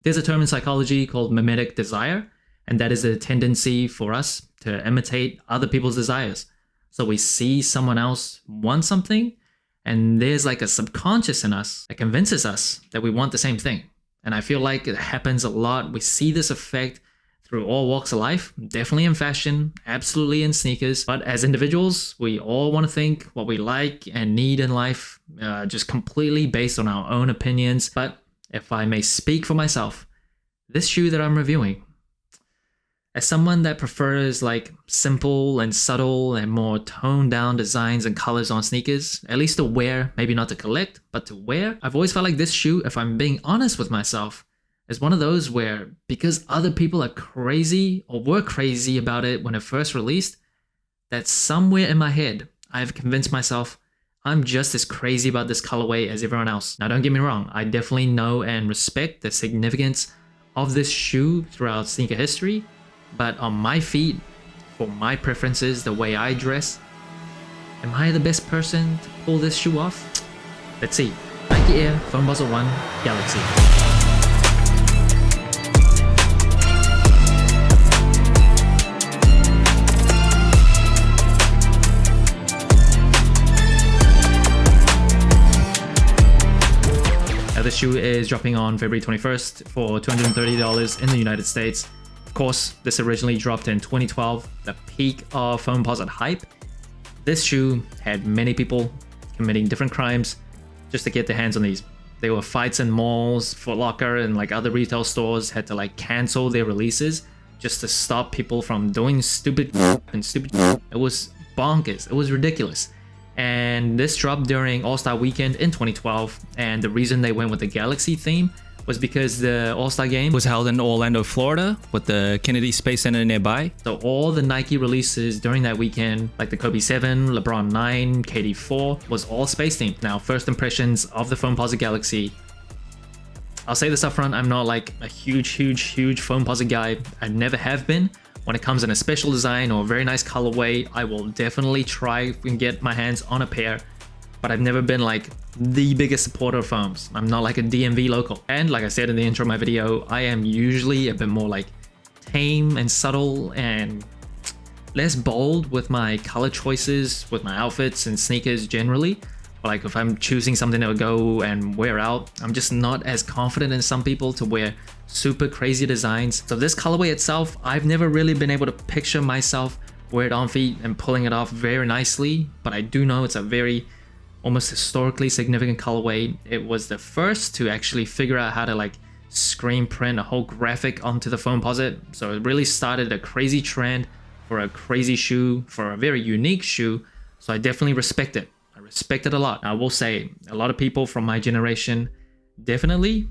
There's a term in psychology called mimetic desire, and that is a tendency for us to imitate other people's desires. So we see someone else want something, and there's like a subconscious in us that convinces us that we want the same thing. And I feel like it happens a lot. We see this effect through all walks of life, definitely in fashion, absolutely in sneakers. But as individuals, we all want to think what we like and need in life, just completely based on our own opinions. But if I may speak for myself, this shoe that I'm reviewing, as someone that prefers like simple and subtle and more toned down designs and colors on sneakers, at least to wear, maybe not to collect, but to wear, I've always felt like this shoe, if I'm being honest with myself, is one of those where because other people are crazy or were crazy about it when it first released, that somewhere in my head, I've convinced myself I'm just as crazy about this colorway as everyone else. Now don't get me wrong, I definitely know and respect the significance of this shoe throughout sneaker history, but on my feet, for my preferences, the way I dress, am I the best person to pull this shoe off? Let's see. Nike Air Foamposite 1 Galaxy. Now this shoe is dropping on February 21st for $230 in the United States. Of course, this originally dropped in 2012, the peak of Foamposite hype. This shoe had many people committing different crimes just to get their hands on these. There were fights in malls, Foot Locker and like other retail stores had to like cancel their releases just to stop people from doing stupid. It was bonkers, it was ridiculous. And this dropped during All-Star Weekend in 2012, and the reason they went with the Galaxy theme was because the All-Star Game was held in Orlando, Florida, with the Kennedy Space Center nearby. So all the Nike releases during that weekend, like the Kobe 7, LeBron 9, KD 4, was all space themed. Now, first impressions of the Foamposite Galaxy. I'll say this up front, I'm not like a huge Foamposite guy. I never have been. When it comes in a special design or a very nice colorway, I will definitely try and get my hands on a pair. But I've never been like the biggest supporter of foams. I'm not like a DMV local. And like I said in the intro of my video, I am usually a bit more like tame and subtle and less bold with my color choices, with my outfits and sneakers generally. Like if I'm choosing something to go and wear out, I'm just not as confident as some people to wear super crazy designs. So this colorway itself, I've never really been able to picture myself wear it on feet and pulling it off very nicely, but I do know it's a very almost historically significant colorway. It was the first to actually figure out how to like screen print a whole graphic onto the Foamposite. So it really started a crazy trend for a crazy shoe, for a very unique shoe. So I definitely respect it. I respect it a lot. I will say a lot of people from my generation definitely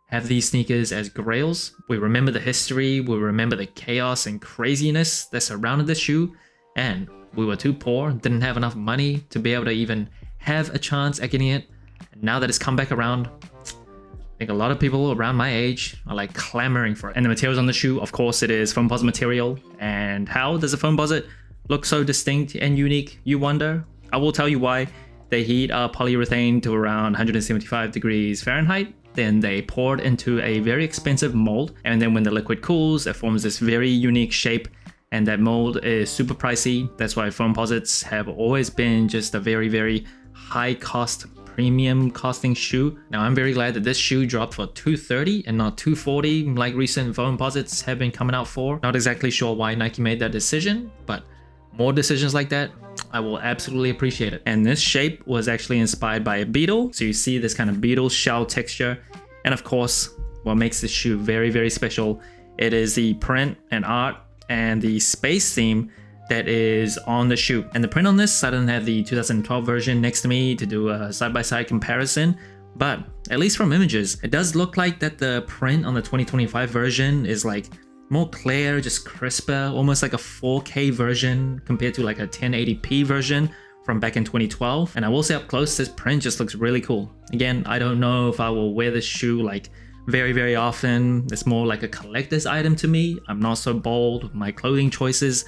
have these sneakers as grails. We remember the history, we remember the chaos and craziness that surrounded the shoe, and we were too poor, didn't have enough money to be able to even have a chance at getting it. And now that it's come back around, I think a lot of people around my age are like clamoring for it. And the materials on the shoe, of course, it is Foamposite material. And how does a Foamposite look so distinct and unique, you wonder? I will tell you why. They heat up polyurethane to around 175 degrees Fahrenheit. Then they pour it into a very expensive mold. And then when the liquid cools, it forms this very unique shape. And that mold is super pricey. That's why Foamposites have always been just a very high cost, premium costing shoe. Now I'm very glad that this shoe dropped for $230 and not $240 like recent Foamposites have been coming out for. Not exactly sure why Nike made that decision, but more decisions like that, I will absolutely appreciate it. And this shape was actually inspired by a beetle. So you see this kind of beetle shell texture. And of course, what makes this shoe very special, it is the print and art and the space theme that is on the shoe. And the print on this, I don't have the 2012 version next to me to do a side-by-side comparison, but at least from images, it does look like that the print on the 2025 version is like more clear, just crisper, almost like a 4K version compared to like a 1080p version from back in 2012. And I will say up close, this print just looks really cool. Again, I don't know if I will wear this shoe like very often. It's more like a collector's item to me. I'm not so bold with my clothing choices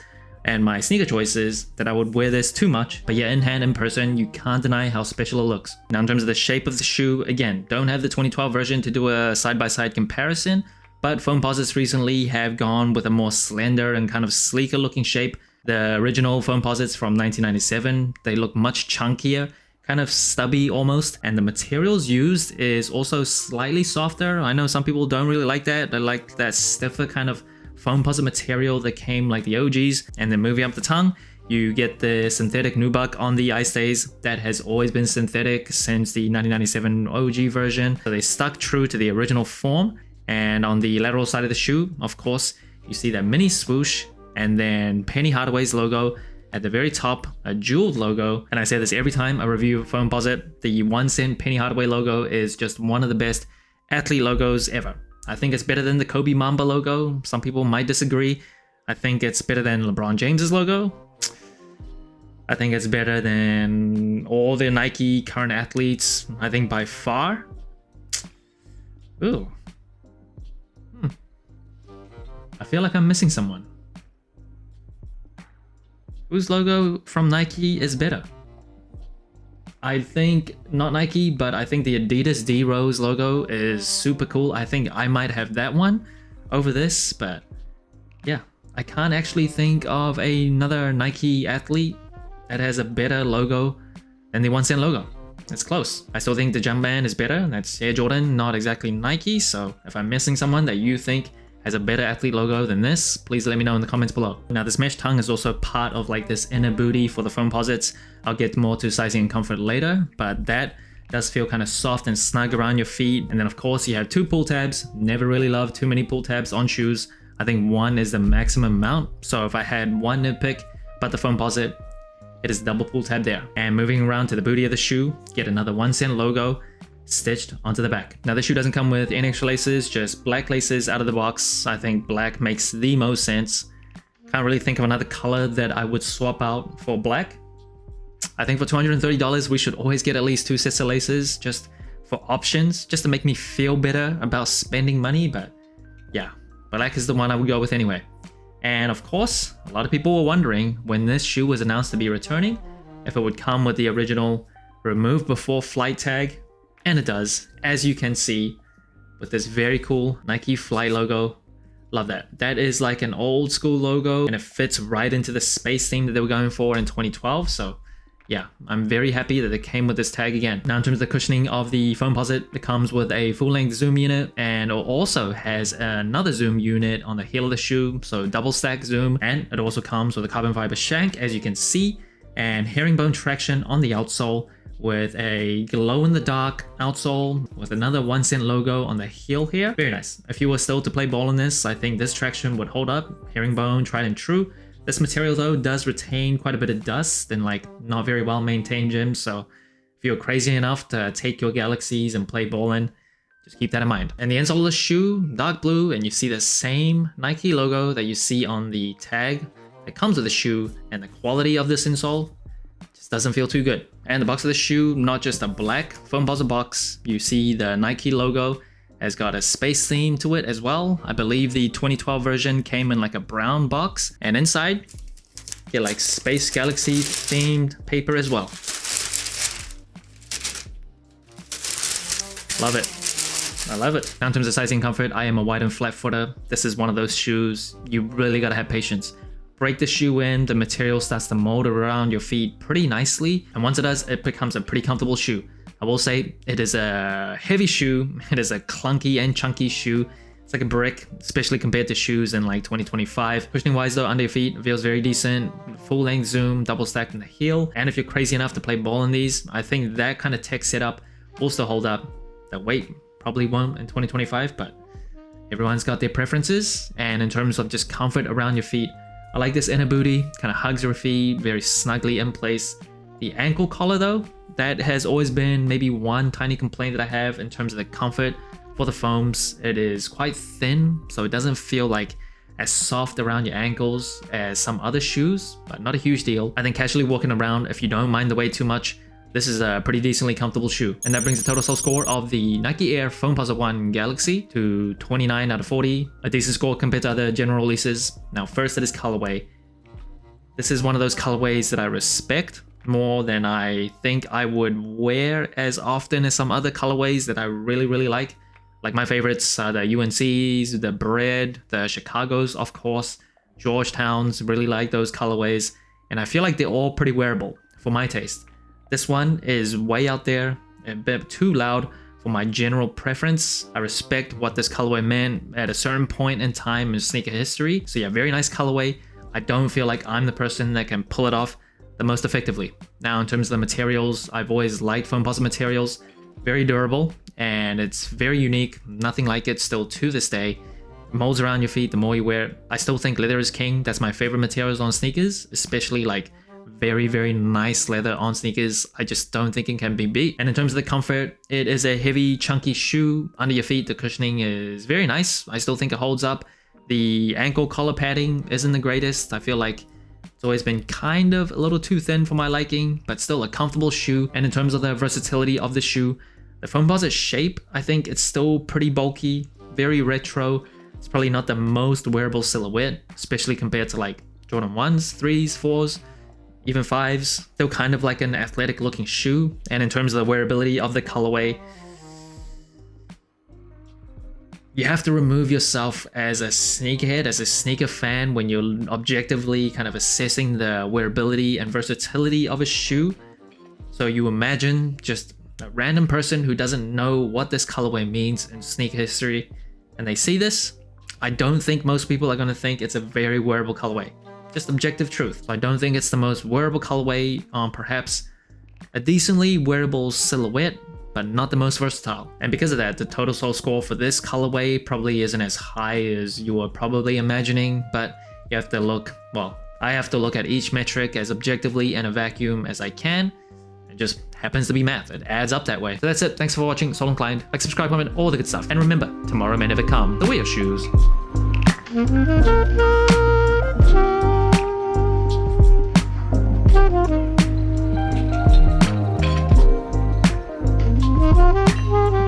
and my sneaker choices that I would wear this too much, but yeah, in hand, in person, you can't deny how special it looks. Now in terms of the shape of the shoe, again, don't have the 2012 version to do a side-by-side comparison, but Foamposites recently have gone with a more slender and kind of sleeker looking shape. The original Foamposites from 1997, they look much chunkier, kind of stubby almost, and the materials used is also slightly softer. I know some people don't really like that. They like that stiffer kind of Foamposite material that came like the OGs, and then moving up the tongue, you get the synthetic nubuck on the eye stays that has always been synthetic since the 1997 OG version. So they stuck true to the original form. And on the lateral side of the shoe, of course, you see that mini swoosh and then Penny Hardaway's logo at the very top, a jeweled logo. And I say this every time I review Foamposite, the 1 cent Penny Hardaway logo is just one of the best athlete logos ever. I think it's better than the Kobe Mamba logo. Some people might disagree. I think it's better than LeBron James's logo. I think it's better than all the Nike current athletes, I think by far. Ooh. I feel like I'm missing someone. Whose logo from Nike is better? I think not Nike, but I think the Adidas D Rose logo is super cool. I think I might have that one over this, but yeah, I can't actually think of another Nike athlete that has a better logo than the 1 cent logo. It's close. I still think the Jumpman is better. That's Air Jordan, not exactly Nike. So if I'm missing someone that you think has a better athlete logo than this, please let me know in the comments below. Now this mesh tongue is also part of like this inner booty for the Foamposites. I'll get more to sizing and comfort later, but that does feel kind of soft and snug around your feet. And then of course you have 2 pull tabs. Never really loved too many pull tabs on shoes. I think 1 is the maximum amount. So if I had 1 nitpick, but the Foamposite, it is double pull tab there. And moving around to the booty of the shoe, get another 1 cent logo stitched onto the back. Now the shoe doesn't come with any extra laces, just black laces out of the box. I think black makes the most sense. Can't really think of another color that I would swap out for black. I think for $230 we should always get at least 2 sets of laces just for options, just to make me feel better about spending money. But yeah, black is the one I would go with anyway. And of course, a lot of people were wondering when this shoe was announced to be returning if it would come with the original remove before flight tag. And it does, as you can see, with this very cool Nike Flight logo. Love that. That is like an old school logo and it fits right into the space theme that they were going for in 2012. So yeah, I'm very happy that it came with this tag again. Now in terms of the cushioning of the Foamposite, it comes with a full-length zoom unit and it also has another zoom unit on the heel of the shoe. So double stack zoom, and it also comes with a carbon fiber shank, as you can see, and herringbone traction on the outsole, with a glow-in-the-dark outsole with another 1 cent logo on the heel here. Very nice. If you were still to play ball in this, I think this traction would hold up. Herringbone, tried and true. This material though does retain quite a bit of dust in like not very well maintained gyms, so if you're crazy enough to take your Galaxies and play ball in, just keep that in mind. And the insole of the shoe, dark blue, and you see the same Nike logo that you see on the tag that comes with the shoe, and the quality of this insole just doesn't feel too good. And the box of the shoe, not just a black Foamposite box, you see the Nike logo has got a space theme to it as well. I believe the 2012 version came in like a brown box, and inside you get like Space Galaxy themed paper as well. Love it. I love it. Now in terms of sizing and comfort, I am a wide and flat footer. This is one of those shoes you really gotta have patience. Break the shoe in, the material starts to mold around your feet pretty nicely, and once it does, it becomes a pretty comfortable shoe. I will say it is a heavy shoe, it is a clunky and chunky shoe. It's like a brick, especially compared to shoes in like 2025. Cushioning wise though, under your feet, it feels very decent. Full length zoom, double stacked in the heel. And if you're crazy enough to play ball in these, I think that kind of tech setup will still hold up. The weight probably won't in 2025, but everyone's got their preferences. And in terms of just comfort around your feet, I like this inner booty, kind of hugs your feet, very snugly in place. The ankle collar though, that has always been maybe one tiny complaint that I have in terms of the comfort for the foams. It is quite thin, so it doesn't feel like as soft around your ankles as some other shoes, but not a huge deal. I think casually walking around, if you don't mind the weight too much, this is a pretty decently comfortable shoe. And that brings the total sole score of the Nike Air Foamposite 1 Galaxy to 29 out of 40. A decent score compared to other general releases. Now first it is colorway. This is one of those colorways that I respect more than I think I would wear as often as some other colorways that I really like. Like my favorites are the UNCs, the Bread, the Chicagos, of course, Georgetowns, really like those colorways, and I feel like they're all pretty wearable for my taste. This one is way out there, a bit too loud for my general preference. I respect what this colorway meant at a certain point in time in sneaker history. So yeah, very nice colorway. I don't feel like I'm the person that can pull it off the most effectively. Now, in terms of the materials, I've always liked Foamposite materials. Very durable, and it's very unique. Nothing like it still to this day. It molds around your feet the more you wear it. I still think leather is king. That's my favorite materials on sneakers, especially like very nice leather on sneakers. I just don't think it can be beat. And in terms of the comfort, it is a heavy, chunky shoe. Under your feet, the cushioning is very nice. I still think it holds up. The ankle collar padding isn't the greatest. I feel like it's always been kind of a little too thin for my liking, but still a comfortable shoe. And in terms of the versatility of the shoe, the Foamposite shape, I think it's still pretty bulky, very retro. It's probably not the most wearable silhouette, especially compared to like Jordan 1s, 3s, 4s, even 5s. Still kind of like an athletic looking shoe. And in terms of the wearability of the colorway, you have to remove yourself as a sneakerhead, as a sneaker fan, when you're objectively kind of assessing the wearability and versatility of a shoe. So you imagine just a random person who doesn't know what this colorway means in sneaker history, and they see this. I don't think most people are going to think it's a very wearable colorway. Just objective truth. So I don't think it's the most wearable colorway on perhaps a decently wearable silhouette, but not the most versatile. And because of that, the total sole score for this colorway probably isn't as high as you were probably imagining, but you have to look, well, I have to look at each metric as objectively in a vacuum as I can. It just happens to be math. It adds up that way. So that's it. Thanks for watching. Soul Inclined. Like, subscribe, comment, all the good stuff. And remember, tomorrow may never come. The way of shoes. Thank you.